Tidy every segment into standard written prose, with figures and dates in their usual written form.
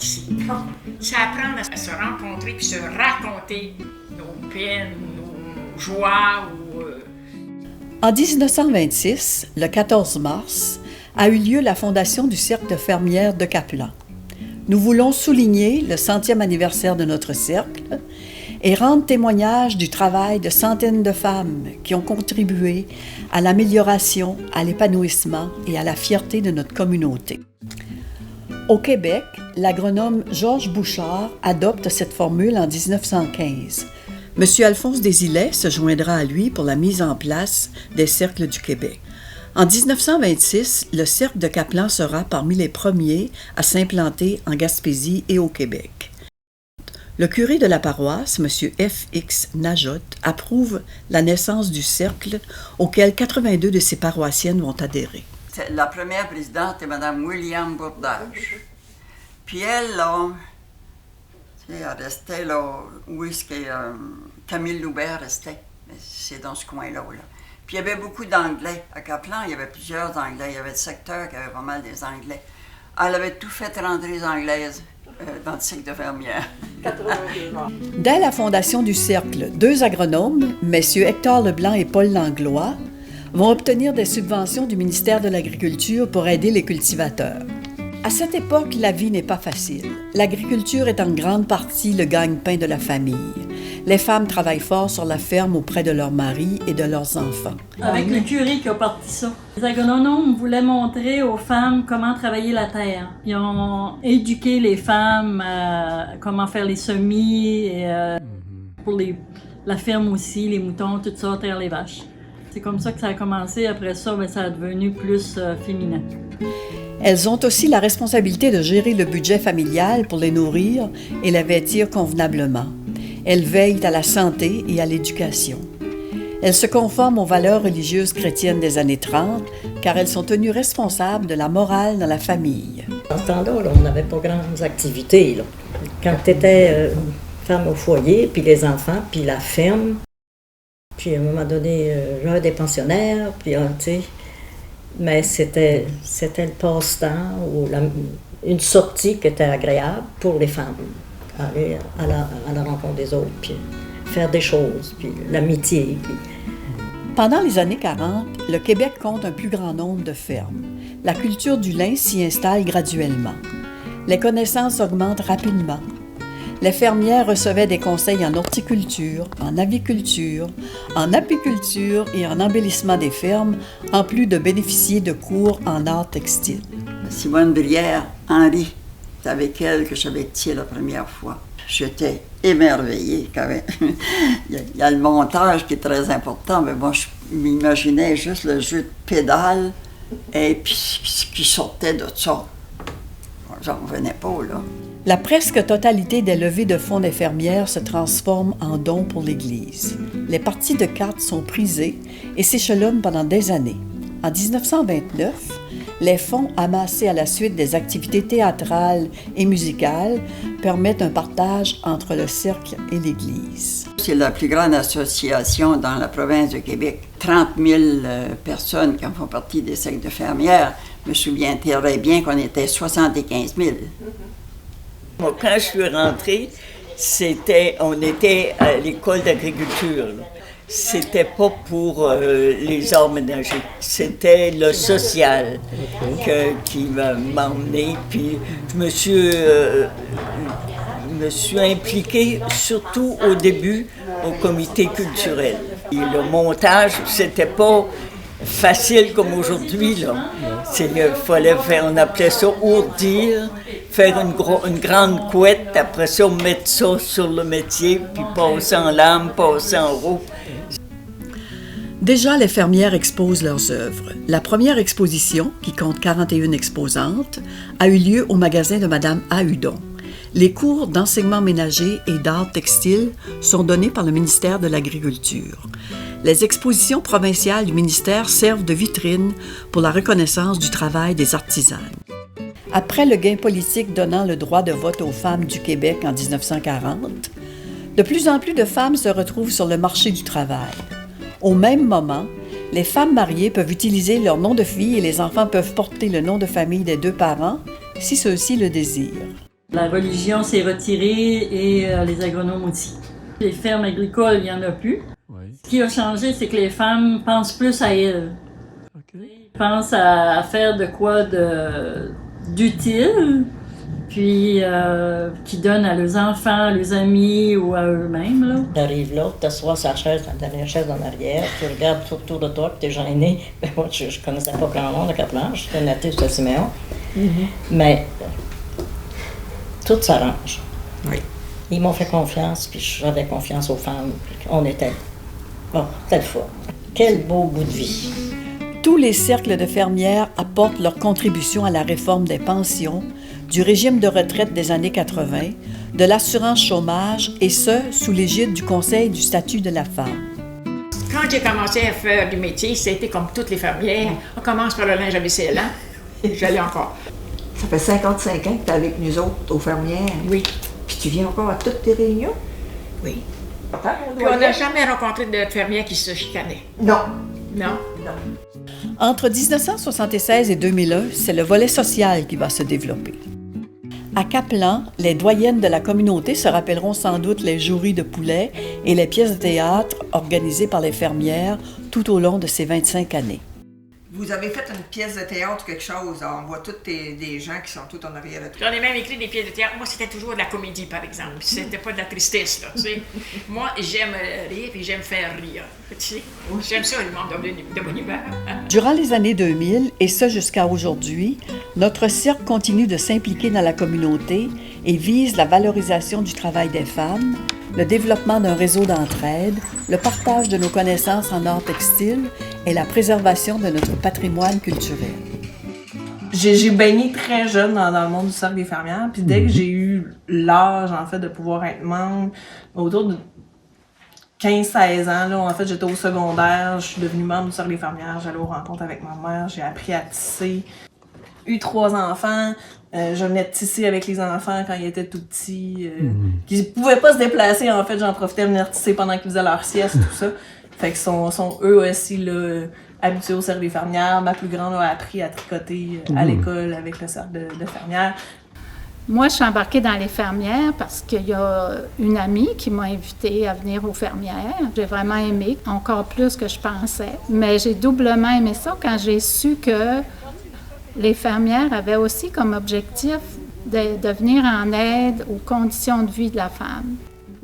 ici. C'est apprendre à se rencontrer puis se raconter nos peines, nos joies. En 1926, le 14 mars, a eu lieu la fondation du Cercle de fermières de Caplan. Nous voulons souligner le 100e anniversaire de notre cercle et rendre témoignage du travail de centaines de femmes qui ont contribué à l'amélioration, à l'épanouissement et à la fierté de notre communauté. Au Québec, l'agronome Georges Bouchard adopte cette formule en 1915. M. Alphonse Desilets se joindra à lui pour la mise en place des cercles du Québec. En 1926, le Cercle de Caplan sera parmi les premiers à s'implanter en Gaspésie et au Québec. Le curé de la paroisse, M. F.X. Najot, approuve la naissance du cercle auquel 82 de ses paroissiennes vont adhérer. La première présidente est Mme William Bourdage. Puis elle, là, elle restait là, où est-ce que Camille Loubert restait. C'est dans ce coin-là. Là. Puis il y avait beaucoup d'Anglais. À Caplan, il y avait plusieurs Anglais. Il y avait le secteur qui avait pas mal des Anglais. Elle avait tout fait rentrer les Anglaises dans le cycle de fermière. Dès la fondation du Cercle, 2 agronomes, messieurs Hector Leblanc et Paul Langlois, vont obtenir des subventions du ministère de l'Agriculture pour aider les cultivateurs. À cette époque, la vie n'est pas facile. L'agriculture est en grande partie le gagne-pain de la famille. Les femmes travaillent fort sur la ferme auprès de leurs maris et de leurs enfants. Avec le curé qui a parti ça. Les agronomes voulaient montrer aux femmes comment travailler la terre. Ils ont éduqué les femmes à comment faire les semis, et, pour la ferme aussi, les moutons, tout ça, terre les vaches. C'est comme ça que ça a commencé. Après ça, ça a devenu plus féminin. Elles ont aussi la responsabilité de gérer le budget familial pour les nourrir et les vêtir convenablement. Elles veillent à la santé et à l'éducation. Elles se conforment aux valeurs religieuses chrétiennes des années 30, car elles sont tenues responsables de la morale dans la famille. En ce temps-là, on n'avait pas grandes activités. Là. Quand tu étais femme au foyer, puis les enfants, puis la ferme, puis à un moment donné, j'avais des pensionnaires, puis tu sais, mais c'était le passe-temps ou une sortie qui était agréable pour les femmes. Aller à la rencontre des autres, puis faire des choses, puis l'amitié. Puis... Pendant les années 40, le Québec compte un plus grand nombre de fermes. La culture du lin s'y installe graduellement. Les connaissances augmentent rapidement. Les fermières recevaient des conseils en horticulture, en aviculture, en apiculture et en embellissement des fermes, en plus de bénéficier de cours en art textile. Simone Brière, Henri, c'est avec elle que j'avais tiré la première fois. J'étais émerveillée quand même. Il y a le montage qui est très important, mais moi, je m'imaginais juste le jeu de pédale et puis ce qui sortait de ça. J'en revenais pas, là. La presque totalité des levées de fonds des fermières se transforment en dons pour l'Église. Les parties de cartes sont prisées et s'échelonnent pendant des années. En 1929, les fonds amassés à la suite des activités théâtrales et musicales permettent un partage entre le cercle et l'Église. C'est la plus grande association dans la province de Québec. 30 000 personnes qui en font partie des cercles de fermières. Je me souviens très bien qu'on était 75 000. Moi, quand je suis rentrée, on était à l'école d'agriculture. Là. C'était pas pour les arts ménagers, c'était le social qui m'a emmené. Puis je me suis impliquée surtout au début au comité culturel. Et le montage, c'était pas facile comme aujourd'hui, là. Fallait faire, on appelait ça ourdir, faire une grande couette, après ça, mettre ça sur le métier, puis passer en lame, passer en roue. Déjà, les fermières exposent leurs œuvres. La première exposition, qui compte 41 exposantes, a eu lieu au magasin de Mme A. Hudon. Les cours d'enseignement ménager et d'art textile sont donnés par le ministère de l'Agriculture. Les expositions provinciales du ministère servent de vitrine pour la reconnaissance du travail des artisanes. Après le gain politique donnant le droit de vote aux femmes du Québec en 1940, de plus en plus de femmes se retrouvent sur le marché du travail. Au même moment, les femmes mariées peuvent utiliser leur nom de fille et les enfants peuvent porter le nom de famille des 2 parents, si ceux-ci le désirent. La religion s'est retirée et les agronomes aussi. Les fermes agricoles, il n'y en a plus. Oui. Ce qui a changé, c'est que les femmes pensent plus à elles. OK. Ils pensent à faire de quoi d'utile, puis qui donnent à leurs enfants, à leurs amis ou à eux-mêmes. Là. T'arrives là, t'assois sur la chaise, dans la dernière chaise en arrière, tu regardes autour de toi, puis t'es gêné. Ben, moi, je connaissais pas grand monde à Caplan, j'étais natif de Siméon. Mais tout s'arrange. Oui. Ils m'ont fait confiance, puis j'avais confiance aux femmes. Puis on était... Bon, telle fois. Quel beau bout de vie. Tous les cercles de fermières apportent leur contribution à la réforme des pensions, du régime de retraite des années 80, de l'assurance chômage, et ce, sous l'égide du Conseil du statut de la femme. Quand j'ai commencé à faire du métier, c'était comme toutes les fermières. On commence par le linge à vaisselle, hein? J'allais encore. Ça fait 55 ans que tu es avec nous autres, aux fermières. Oui. Puis tu viens encore à toutes tes réunions? Oui. Attends, Puis on n'a jamais rencontré de fermière qui se chicanait. Non. Non? Entre 1976 et 2001, c'est le volet social qui va se développer. À Caplan, les doyennes de la communauté se rappelleront sans doute les joueries de poulets et les pièces de théâtre organisées par les fermières tout au long de ces 25 années. Vous avez fait une pièce de théâtre ou quelque chose. On voit tous des gens qui sont tout en arrière de toi. J'en ai même écrit des pièces de théâtre. Moi, c'était toujours de la comédie, par exemple. C'était pas de la tristesse, là, tu sais. Moi, j'aime rire et j'aime faire rire, tu sais. J'aime ça, le monde de bonne humeur. Durant les années 2000, et ce jusqu'à aujourd'hui, notre cirque continue de s'impliquer dans la communauté et vise la valorisation du travail des femmes, le développement d'un réseau d'entraide, le partage de nos connaissances en art textile et la préservation de notre patrimoine culturel. J'ai baigné très jeune dans le monde du cercle des fermières, puis dès que j'ai eu l'âge, en fait, de pouvoir être membre, autour de 15-16 ans, là, en fait, j'étais au secondaire, je suis devenue membre du cercle des fermières, j'allais aux rencontres avec ma mère, j'ai appris à tisser. Eu 3 enfants, je venais de tisser avec les enfants quand ils étaient tout petits, qui ne pouvaient pas se déplacer, en fait, j'en profitais de venir tisser pendant qu'ils faisaient leur sieste, tout ça. Fait qu'ils sont eux aussi là, habitués au cercle des fermières. Ma plus grande a appris à tricoter à l'école avec le cercle de fermières. Moi, je suis embarquée dans les fermières parce qu'il y a une amie qui m'a invitée à venir aux fermières. J'ai vraiment aimé, encore plus que je pensais. Mais j'ai doublement aimé ça quand j'ai su que les fermières avaient aussi comme objectif de venir en aide aux conditions de vie de la femme.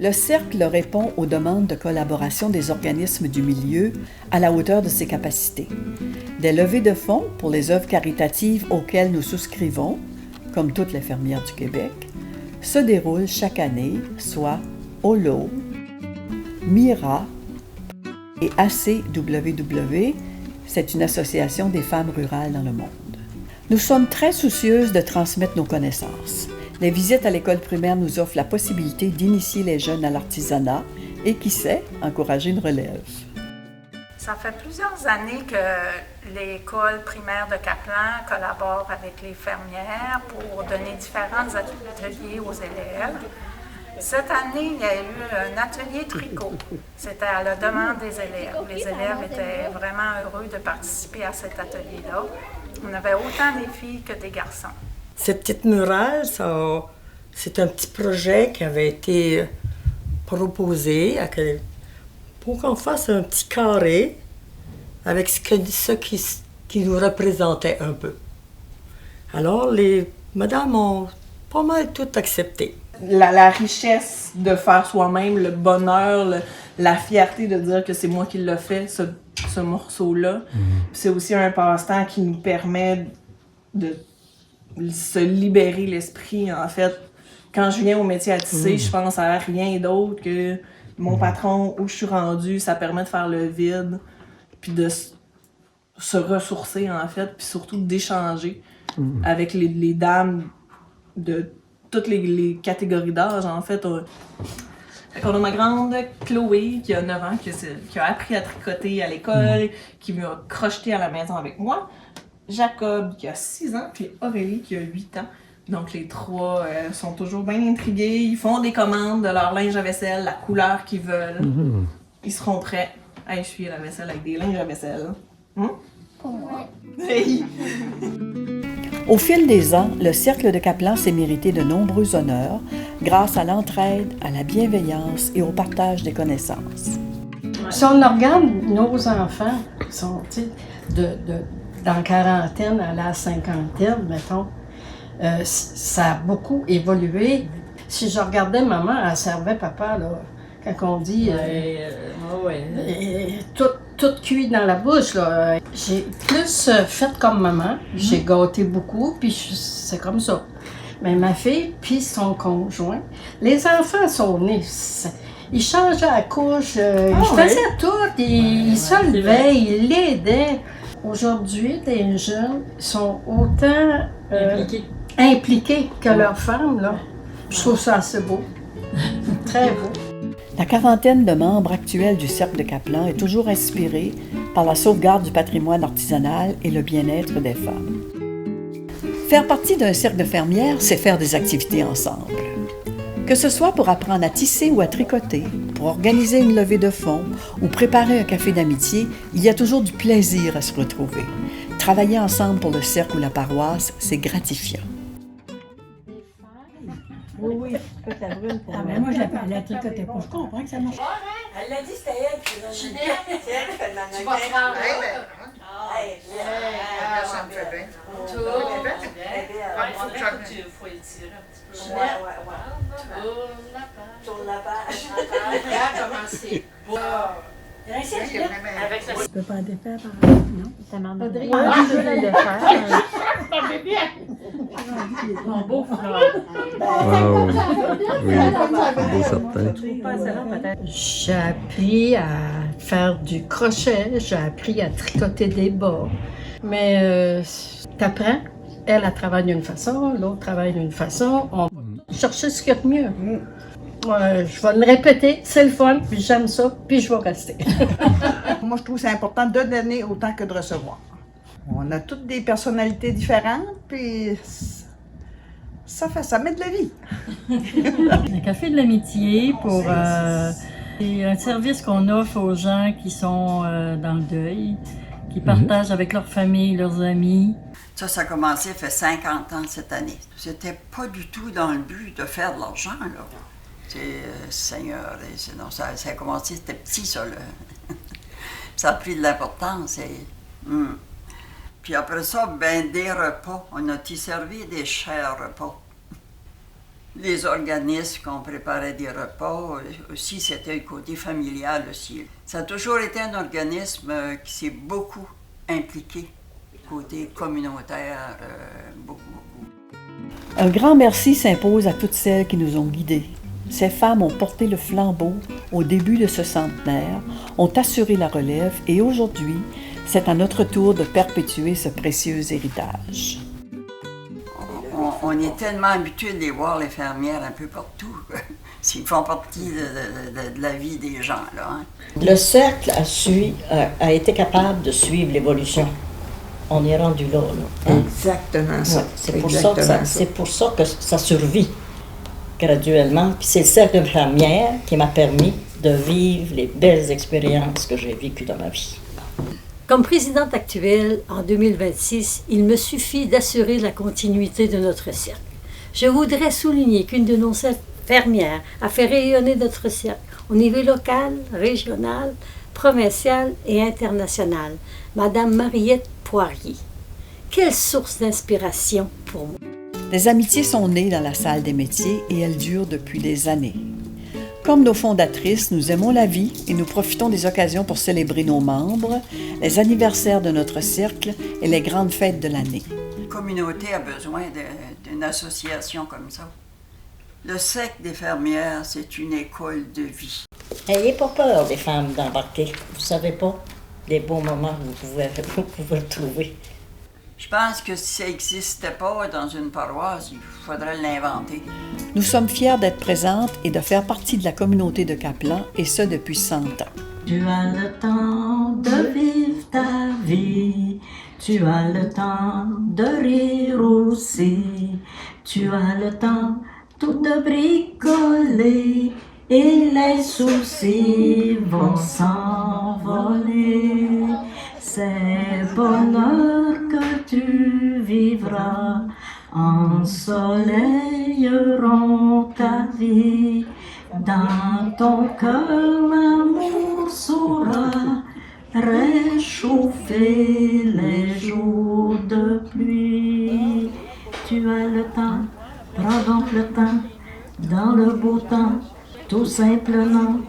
Le Cercle répond aux demandes de collaboration des organismes du milieu à la hauteur de ses capacités. Des levées de fonds pour les œuvres caritatives auxquelles nous souscrivons, comme toutes les fermières du Québec, se déroulent chaque année, soit OLO, MIRA et ACWW, c'est une association des femmes rurales dans le monde. Nous sommes très soucieuses de transmettre nos connaissances. Les visites à l'école primaire nous offrent la possibilité d'initier les jeunes à l'artisanat et, qui sait, encourager une relève. Ça fait plusieurs années que l'école primaire de Caplan collabore avec les fermières pour donner différents ateliers aux élèves. Cette année, il y a eu un atelier tricot. C'était à la demande des élèves. Les élèves étaient vraiment heureux de participer à cet atelier-là. On avait autant des filles que des garçons. Cette petite murale, c'est un petit projet qui avait été proposé pour qu'on fasse un petit carré avec ce qui nous représentait un peu. Alors, les madames ont pas mal tout accepté. La richesse de faire soi-même, le bonheur, la fierté de dire que c'est moi qui l'ai fait, ce morceau-là. C'est aussi un passe-temps qui nous permet de se libérer l'esprit, en fait. Quand je viens au métier à tisser, je pense à rien d'autre que mon patron, où je suis rendue, ça permet de faire le vide, puis de se ressourcer, en fait, puis surtout d'échanger avec les dames de toutes les catégories d'âge, en fait. On a ma grande Chloé, qui a 9 ans, qui a appris à tricoter à l'école, qui m'a crocheté à la maison avec moi. Jacob, qui a 6 ans, puis Aurélie, qui a 8 ans. Donc, les 3 sont toujours bien intrigués. Ils font des commandes de leur linge à vaisselle, la couleur qu'ils veulent. Ils seront prêts à essuyer la vaisselle avec des linges à vaisselle. Au fil des ans, le Cercle de Kaplan s'est mérité de nombreux honneurs grâce à l'entraide, à la bienveillance et au partage des connaissances. Si on regarde nos enfants, qui sont dans la quarantaine à la cinquantaine, mettons, ça a beaucoup évolué. Si je regardais maman, elle servait papa, là, quand on dit tout cuit dans la bouche. Là. J'ai plus fait comme maman, j'ai gâté beaucoup, puis c'est comme ça. Mais ma fille, puis son conjoint, les enfants sont nés. Ils changeaient la couche, ils faisaient tout, ils se levaient, ils l'aidaient. Aujourd'hui, les jeunes sont autant impliqués que leurs femmes. Là. Je trouve ça assez beau, très beau. La quarantaine de membres actuels du Cercle de Kaplan est toujours inspirée par la sauvegarde du patrimoine artisanal et le bien-être des femmes. Faire partie d'un cercle de fermières, c'est faire des activités ensemble. Que ce soit pour apprendre à tisser ou à tricoter, pour organiser une levée de fonds ou préparer un café d'amitié, il y a toujours du plaisir à se retrouver. Travailler ensemble pour le cercle ou la paroisse, c'est gratifiant. Oui, je peux t'avouer pour mais moi, je la tricotais pas. Je comprends que ça marche. Elle l'a dit, c'était elle qui l'a dit. C'est elle qui fait le mannequin. Ça me fait bien. Tout. Il faut que j'en faut étirer un petit peu. Tourne la page. Regarde comment c'est. Avec la... Tu peux pas défaire par exemple, non? Ça m'en donne. Je veux la défaire. Mon beau frère. Wow. Oui, beau certain. J'ai appris à faire du crochet, j'ai appris à tricoter des bas. Mais t'apprends. Elle travaille d'une façon, l'autre travaille d'une façon. On va chercher ce qu'il y a de mieux. Je vais me répéter, c'est le fun, puis j'aime ça, puis je vais rester. Moi, je trouve que c'est important de donner autant que de recevoir. On a toutes des personnalités différentes, puis ça met de la vie. Un café de l'amitié pour c'est un service qu'on offre aux gens qui sont dans le deuil, qui partagent avec leur famille, leurs amis. Ça a commencé, fait 50 ans cette année. C'était pas du tout dans le but de faire de l'argent, là. Seigneur, et sinon, ça a commencé, c'était petit, ça, là. Ça a pris de l'importance. Puis après ça, ben, des repas. On a servi des chers repas. Les organismes qu'on préparait des repas, aussi, c'était le côté familial aussi. Ça a toujours été un organisme qui s'est beaucoup impliqué, côté communautaire, beaucoup. Un grand merci s'impose à toutes celles qui nous ont guidés. Ces femmes ont porté le flambeau au début de ce centenaire, ont assuré la relève et aujourd'hui, c'est à notre tour de perpétuer ce précieux héritage. On est tellement habitués de les voir, les fermières, un peu partout. Ils font partie de la vie des gens, là. Hein. Le cercle a été capable de suivre l'évolution. On est rendu là. Exactement ça. Ouais, c'est pour ça que ça survit graduellement. Puis c'est le cercle de fermière qui m'a permis de vivre les belles expériences que j'ai vécues dans ma vie. Comme présidente actuelle, en 2026, il me suffit d'assurer la continuité de notre cercle. Je voudrais souligner qu'une de nos fermières a fait rayonner notre cercle au niveau local, régional, provincial et international, Madame Mariette Poirier. Quelle source d'inspiration pour moi! Des amitiés sont nées dans la salle des métiers et elles durent depuis des années. Comme nos fondatrices, nous aimons la vie et nous profitons des occasions pour célébrer nos membres, les anniversaires de notre cercle et les grandes fêtes de l'année. La communauté a besoin d'une association comme ça. Le cercle des fermières, c'est une école de vie. N'ayez pas peur, les femmes, d'embarquer. Vous savez pas les beaux moments que vous pouvez trouver. Je pense que si ça n'existait pas dans une paroisse, il faudrait l'inventer. Nous sommes fiers d'être présentes et de faire partie de la communauté de Kaplan, et ce depuis 100 ans. Tu as le temps de vivre ta vie, tu as le temps de rire aussi, tu as le temps tout de bricoler, et les soucis vont s'envoler. C'est bonheur que tu vivras, ensoleilleront ta vie. Dans ton cœur, l'amour saura réchauffer les jours de pluie. Tu as le temps, prends donc le temps, dans le beau temps, tout simplement.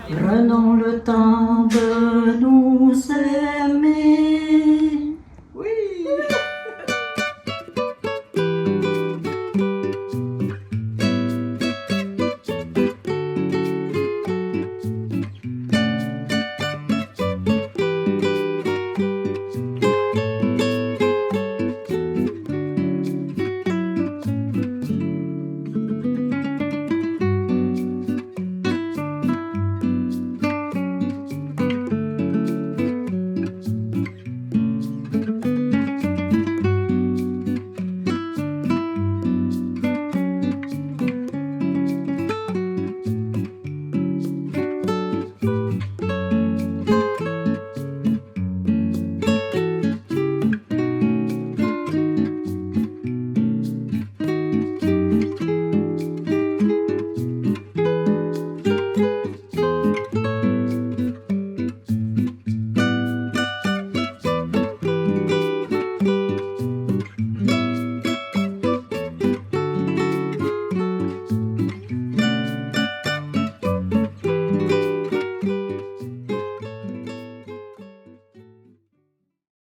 Prenons le temps de nous aimer.